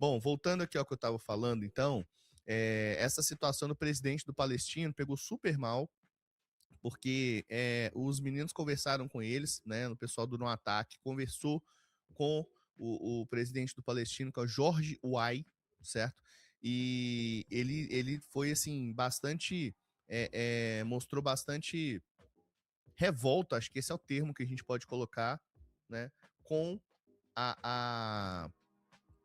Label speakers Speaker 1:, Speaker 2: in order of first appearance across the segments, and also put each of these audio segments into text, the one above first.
Speaker 1: Bom, voltando aqui ao que eu estava falando, então, essa situação do presidente do Palestino pegou super mal, porque os meninos conversaram com eles, né? O pessoal do No Ataque conversou com o presidente do Palestino, que é o Jorge Uai, certo? E ele foi assim, bastante. Mostrou bastante revolta, acho que esse é o termo que a gente pode colocar, né? Com a, a,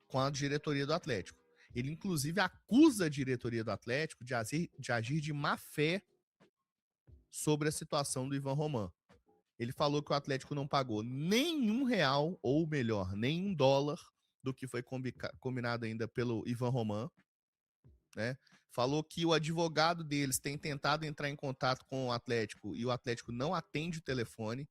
Speaker 1: com a diretoria do Atlético. Ele, inclusive, acusa a diretoria do Atlético de agir de má fé sobre a situação do Ivan Roman. Ele falou que o Atlético não pagou nenhum real, ou melhor, nenhum dólar do que foi combinado ainda pelo Ivan Roman, né? Falou que o advogado deles tem tentado entrar em contato com o Atlético e o Atlético não atende o telefone.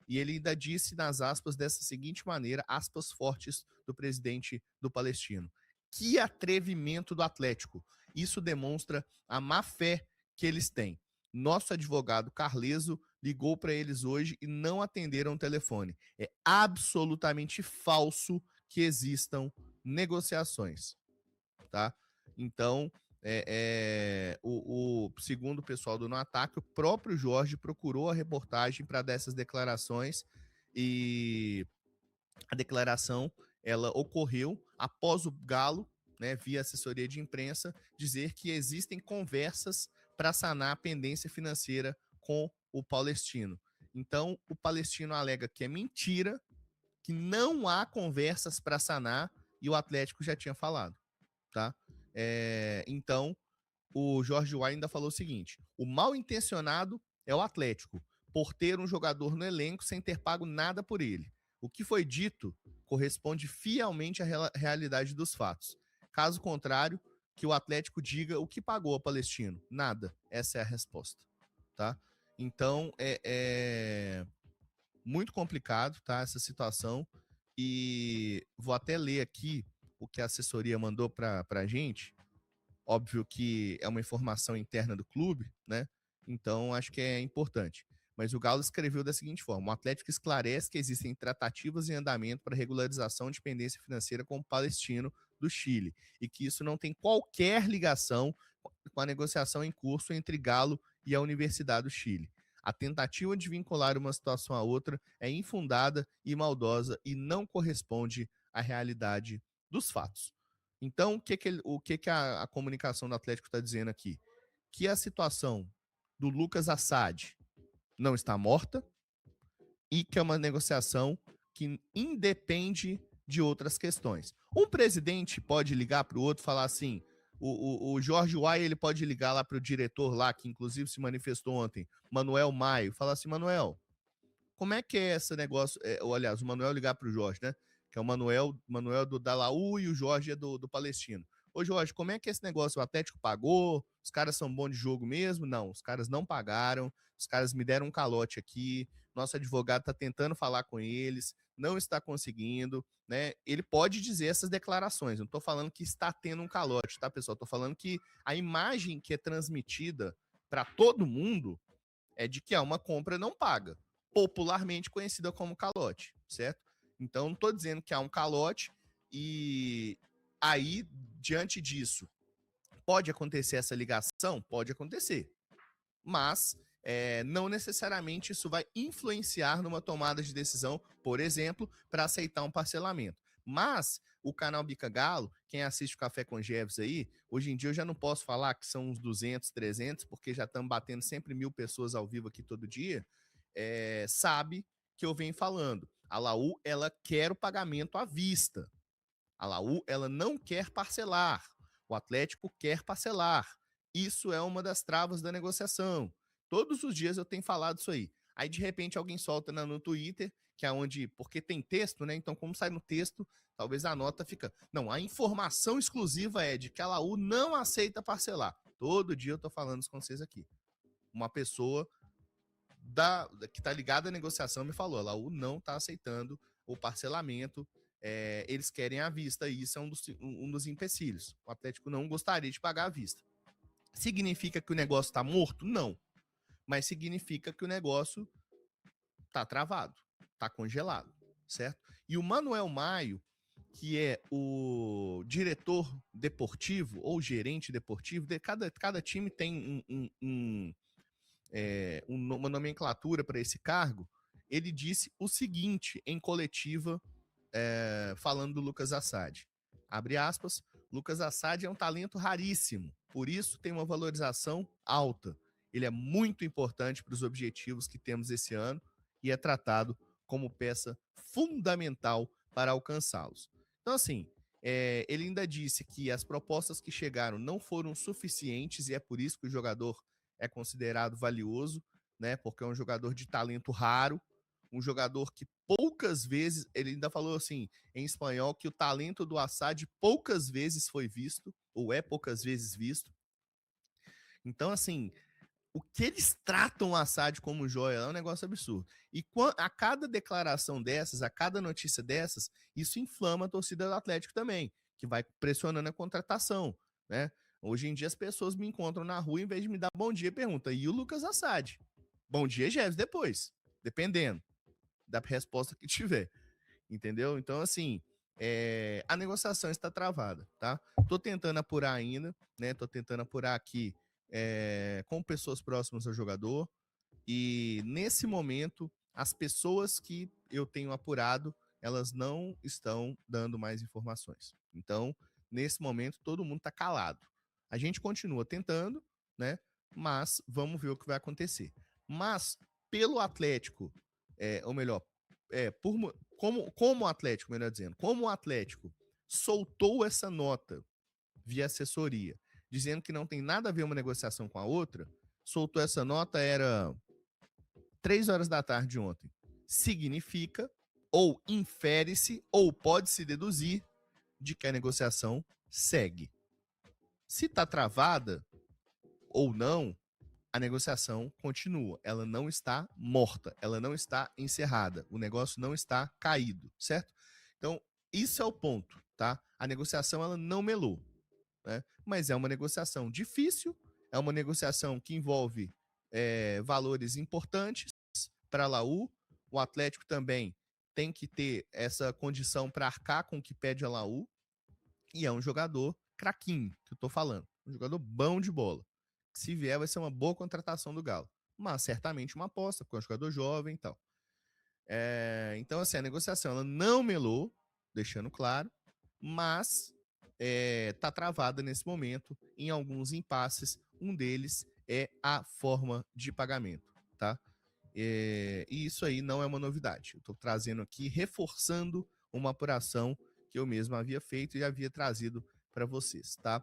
Speaker 1: E ele ainda disse nas aspas dessa seguinte maneira, aspas fortes do presidente do Palestino: que atrevimento do Atlético. Isso demonstra a má fé que eles têm. Nosso advogado Carleso ligou para eles hoje e não atenderam o telefone. É absolutamente falso que existam negociações, tá? Então, segundo o pessoal do No Ataque, o próprio Jorge procurou a reportagem para dar essas declarações e a declaração ela ocorreu após o Galo, né, via assessoria de imprensa, dizer que existem conversas para sanar a pendência financeira com o Palestino. Então, o Palestino alega que é mentira, que não há conversas para sanar e o Atlético já tinha falado, tá? Então, o Jorge Uai ainda falou o seguinte: o mal intencionado é o Atlético, por ter um jogador no elenco sem ter pago nada por ele. O que foi dito corresponde fielmente à realidade dos fatos. Caso contrário, que o Atlético diga o que pagou ao Palestino. Nada. Essa é a resposta. Tá? Então, é muito complicado, tá, essa situação. E vou até ler aqui o que a assessoria mandou para a gente. Óbvio que é uma informação interna do clube, né? Então acho que é importante. Mas o Galo escreveu da seguinte forma: o Atlético esclarece que existem tratativas em andamento para regularização de pendência financeira com o Palestino do Chile e que isso não tem qualquer ligação com a negociação em curso entre Galo e a Universidade do Chile. A tentativa de vincular uma situação à outra é infundada e maldosa e não corresponde à realidade dos fatos. Então, o que a comunicação do Atlético está dizendo aqui? Que a situação do Lucas Assad não está morta e que é uma negociação que independe de outras questões. Um presidente pode ligar para o outro e falar assim, o Jorge Uai, ele pode ligar lá para o diretor lá, que inclusive se manifestou ontem, Manuel Maio, falar assim: Manuel, como é que é esse negócio? Ou, aliás, o Manuel ligar para o Jorge, né? Que é o Manuel do Dalaú e o Jorge é do Palestino. Ô, Jorge, como é que é esse negócio? O Atlético pagou? Os caras são bons de jogo mesmo? Não, os caras não pagaram. Os caras me deram um calote aqui. Nosso advogado está tentando falar com eles, não está conseguindo, né? Ele pode dizer essas declarações. Não estou falando que está tendo um calote, tá, pessoal? Estou falando que a imagem que é transmitida para todo mundo é de que é uma compra não paga, popularmente conhecida como calote, certo? Então, não estou dizendo que há um calote e aí, diante disso, pode acontecer essa ligação? Pode acontecer, mas não necessariamente isso vai influenciar numa tomada de decisão, por exemplo, para aceitar um parcelamento. Mas o canal Bica Galo, quem assiste o Café com Jeves aí, hoje em dia eu já não posso falar que são uns 200, 300, porque já estamos batendo sempre 1.000 pessoas ao vivo aqui todo dia, sabe que eu venho falando. A Laú, ela quer o pagamento à vista. A Laú, ela não quer parcelar. O Atlético quer parcelar. Isso é uma das travas da negociação. Todos os dias eu tenho falado isso aí. Aí, de repente, alguém solta no Twitter, que é onde... Porque tem texto, né? Então, como sai no texto, talvez a nota fica... Não, a informação exclusiva é de que a Laú não aceita parcelar. Todo dia eu tô falando isso com vocês aqui. Uma pessoa que está ligada à negociação me falou: a Laú não está aceitando o parcelamento, eles querem à vista, e isso é um dos empecilhos. O Atlético não gostaria de pagar à vista. Significa que o negócio está morto? Não. Mas significa que o negócio está travado, está congelado, certo? E o Manuel Maio, que é o diretor deportivo ou gerente deportivo, cada time tem uma nomenclatura para esse cargo. Ele disse o seguinte em coletiva, falando do Lucas Assad. Abre aspas, Lucas Assad é um talento raríssimo, por isso tem uma valorização alta. Ele é muito importante para os objetivos que temos esse ano e é tratado como peça fundamental para alcançá-los. Então, assim, ele ainda disse que as propostas que chegaram não foram suficientes e é por isso que o jogador é considerado valioso, né? Porque é um jogador de talento raro, um jogador que poucas vezes, ele ainda falou assim, em espanhol, que o talento do Assad poucas vezes foi visto, ou é poucas vezes visto. Então, assim, o que eles tratam o Assad como joia é um negócio absurdo. E a cada declaração dessas, a cada notícia dessas, isso inflama a torcida do Atlético também, que vai pressionando a contratação, né? Hoje em dia as pessoas me encontram na rua, em vez de me dar bom dia, pergunta, e o Lucas Assad? Bom dia, Jeves, depois, dependendo da resposta que tiver, entendeu? Então, assim, a negociação está travada, tá? Tô tentando apurar ainda, né? Tô tentando apurar aqui com pessoas próximas ao jogador e, nesse momento, as pessoas que eu tenho apurado, elas não estão dando mais informações. Então, nesse momento, todo mundo tá calado. A gente continua tentando, né? Mas vamos ver o que vai acontecer. Mas, pelo Atlético, ou melhor, como o Atlético, melhor dizendo, como o Atlético soltou essa nota via assessoria, dizendo que não tem nada a ver uma negociação com a outra, soltou essa nota, era 3 horas da tarde de ontem. Significa, ou infere-se, ou pode-se deduzir, de que a negociação segue. Se está travada ou não, a negociação continua. Ela não está morta, ela não está encerrada, o negócio não está caído, certo? Então, isso é o ponto, tá? A negociação, ela não melou, né? Mas é uma negociação difícil, é uma negociação que envolve valores importantes para a Laú. O Atlético também tem que ter essa condição para arcar com o que pede a Laú. E é um jogador craquinho, que eu tô falando. Um jogador bom de bola. Se vier, vai ser uma boa contratação do Galo. Mas certamente uma aposta, porque é um jogador jovem e tal. Então, assim, a negociação ela não melou, deixando claro, mas tá travada nesse momento em alguns impasses. Um deles é a forma de pagamento, tá? E isso aí não é uma novidade. Eu tô trazendo aqui, reforçando uma apuração que eu mesmo havia feito e havia trazido para vocês, tá?